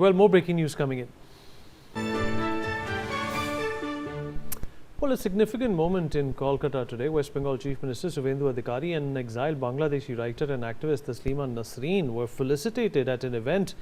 Well, more breaking news coming in. Well, a significant moment in Kolkata today. West Bengal Chief Minister Suvendu Adhikari and exiled Bangladeshi writer and activist Taslima Nasreen were felicitated at an event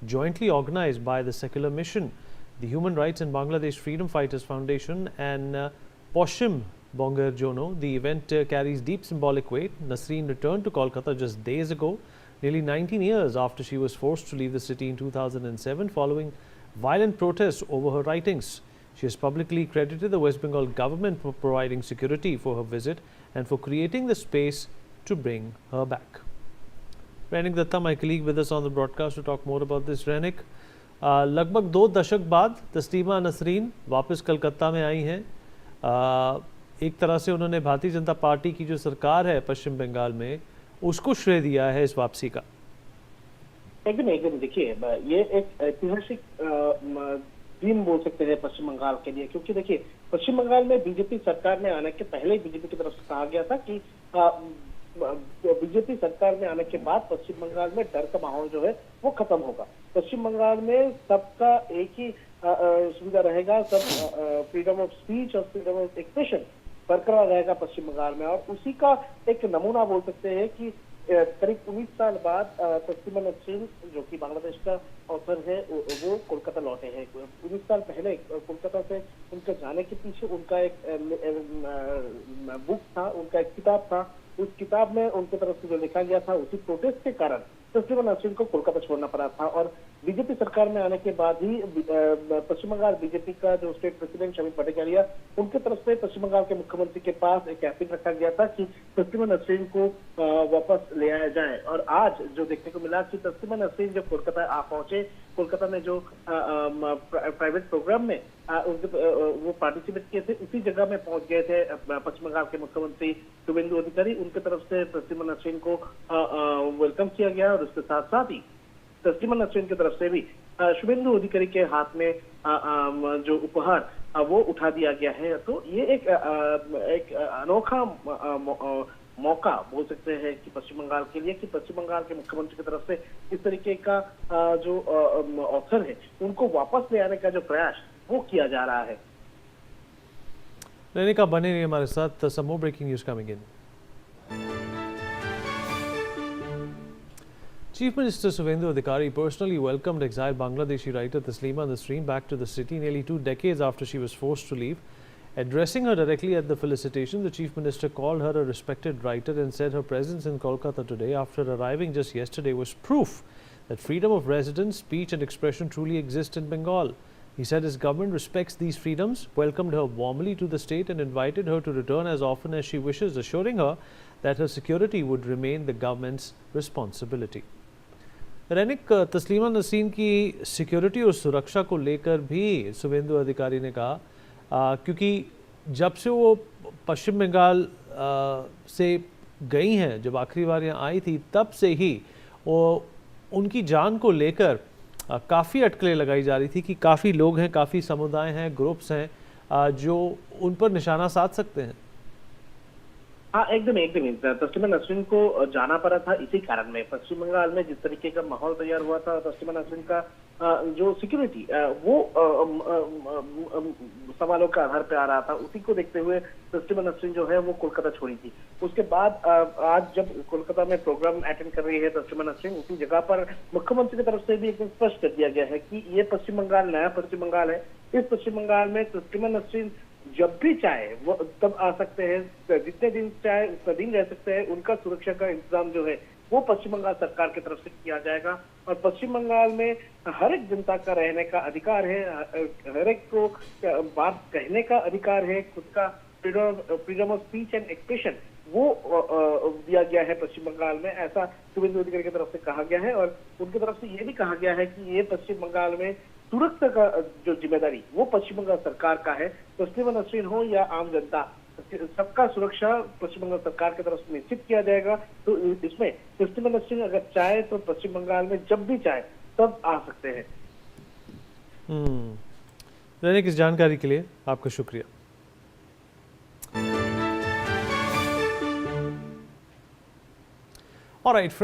jointly organized by the Secular Mission, the Human Rights and Bangladesh Freedom Fighters Foundation and Poshim Bongar Jono. The event carries deep symbolic weight. Nasreen returned to Kolkata just days ago, nearly 19 years after she was forced to leave the city in 2007 following violent protests over her writings. She has publicly credited the West Bengal government for providing security for her visit and for creating the space to bring her back. Rainik Datta, my colleague, with us on the broadcast to talk more about this. Rainik, लगभग 2 दशक बाद तस्लीमा नसरीन वापस कलकत्ता में आई हैं। एक तरह से उन्होंने भारतीय जनता पार्टी की जो सरकार है पश्चिम बंगाल में, उसको श्रेय दिया है इस वापसी का। एकदम देखिए, ये एक ऐतिहासिक दिन बोल सकते हैं पश्चिम बंगाल के लिए, क्योंकि देखिए पश्चिम बंगाल में बीजेपी सरकार में आने के पहले ही बीजेपी की तरफ से कहा गया था कि बीजेपी सरकार में आने के बाद पश्चिम बंगाल में डर का माहौल जो है वो खत्म होगा। पश्चिम बंगाल में सबका एक ही सुविधा रहेगा, सब फ्रीडम ऑफ स्पीच और फ्रीडम ऑफ एक्सप्रेशन बरकरार रहेगा पश्चिम बंगाल में। और उसी का एक नमूना बोल सकते हैं कि करीब 19 साल बाद तस्लीमा नसरीन, जो कि बांग्लादेश का ऑथर है, वो कोलकाता लौटे हैं। 19 साल पहले कोलकाता से उनके जाने के पीछे उनका एक बुक था, उनका एक किताब था। उस किताब में उनकी तरफ से जो लिखा गया था, उसी प्रोटेस्ट के कारण तस्लीमा नसरीन को कोलकाता छोड़ना पड़ा था। और बीजेपी सरकार में आने के बाद ही पश्चिम बंगाल बीजेपी का जो स्टेट प्रेसिडेंट शमी भट्टाचार्य, उनके तरफ से पश्चिम बंगाल के मुख्यमंत्री के पास एक एपिल रखा गया था कि तस्लीमा नसरीन को वापस ले आया जाए। और आज जो देखने को मिला कि तस्लीमा नसरीन जब कोलकाता आ पहुंचे, कोलकाता में जो प्राइवेट प्रोग्राम में वो पार्टिसिपेट किए थे, उसी जगह में पहुंच गए थे पश्चिम बंगाल के मुख्यमंत्री शुभेंदु अधिकारी। उनके तरफ से तस्लीमा नसरीन को वेलकम किया गया और उसके साथ साथ ही तस्लीमा नसरीन की तरफ से भी शुभेंदु अधिकारी के हाथ में जो उपहार वो उठा दिया गया है। तो ये एक अनोखा मौका बोल सकते हैं कि पश्चिम बंगाल के लिए, कि पश्चिम बंगाल के मुख्यमंत्री की तरफ से इस तरीके का जो ऑफर है उनको वापस ले आने का जो प्रयास वो किया जा रहा है। रैनिका, बने रहिए हमारे साथ। Some more breaking news coming in. Chief Minister Suvendu Adhikari personally welcomed exiled Bangladeshi writer Taslima Nasreen back to the city nearly 2 decades after she was forced to leave. Addressing her directly at the felicitation, the Chief Minister called her a respected writer and said her presence in Kolkata today after arriving just yesterday was proof that freedom of residence, speech and expression truly exist in Bengal. He said his government respects these freedoms, welcomed her warmly to the state and invited her to return as often as she wishes, assuring her that her security would remain the government's responsibility. रैनिक, तस्लीमा नसरीन की security और सुरक्षा को लेकर भी शुभेंदु अधिकारी ने कहा, क्योंकि जब से वो पश्चिम बंगाल से गई हैं, जब आखिरी बार यहाँ आई थी, तब से ही वो उनकी जान को लेकर काफ़ी अटकलें लगाई जा रही थी कि काफ़ी लोग हैं, काफ़ी समुदाय हैं, ग्रुप्स हैं जो उन पर निशाना साध सकते हैं। हाँ, एकदम तस्लीमा नसरीन को जाना पड़ा था इसी कारण में। पश्चिम बंगाल में जिस तरीके का माहौल तैयार हुआ था, तस्लीमा नसरीन का जो सिक्योरिटी वो सवालों के आधार पे आ रहा था, उसी को देखते हुए तस्लीमा नसरीन जो है वो कोलकाता छोड़ी थी। उसके बाद आज जब कोलकाता में प्रोग्राम अटेंड कर रही है तस्लीमा नसरीन, उसी जगह पर मुख्यमंत्री की तरफ से भी एकदम स्पष्ट कर दिया गया है कि ये पश्चिम बंगाल नया पश्चिम बंगाल है। इस पश्चिम बंगाल में तस्लीमा नसरीन जब भी चाहे वो तब आ सकते हैं, जितने दिन चाहे उतना दिन रह सकते हैं। उनका सुरक्षा का इंतजाम जो है वो पश्चिम बंगाल सरकार की तरफ से किया जाएगा। और पश्चिम बंगाल में हर एक जनता का रहने का अधिकार है, हर एक को बात कहने का अधिकार है, खुद का freedom of speech and expression वो दिया गया है पश्चिम बंगाल में, ऐसा शुभेंदु अधिकारी की तरफ से कहा गया है। और उनकी तरफ से ये भी कहा गया है कि ये पश्चिम बंगाल में सुरक्षा का जो जिम्मेदारी वो पश्चिम बंगाल सरकार का है। तस्लीमा नसरीन हो या आम जनता, सबका सुरक्षा पश्चिम बंगाल सरकार की तरफ से निश्चित किया जाएगा। तो इसमें तस्लीमा नसरीन अगर चाहे तो पश्चिम बंगाल में जब भी चाहे तब आ सकते हैं। रैनिक, इस जानकारी के लिए आपका शुक्रिया। All right.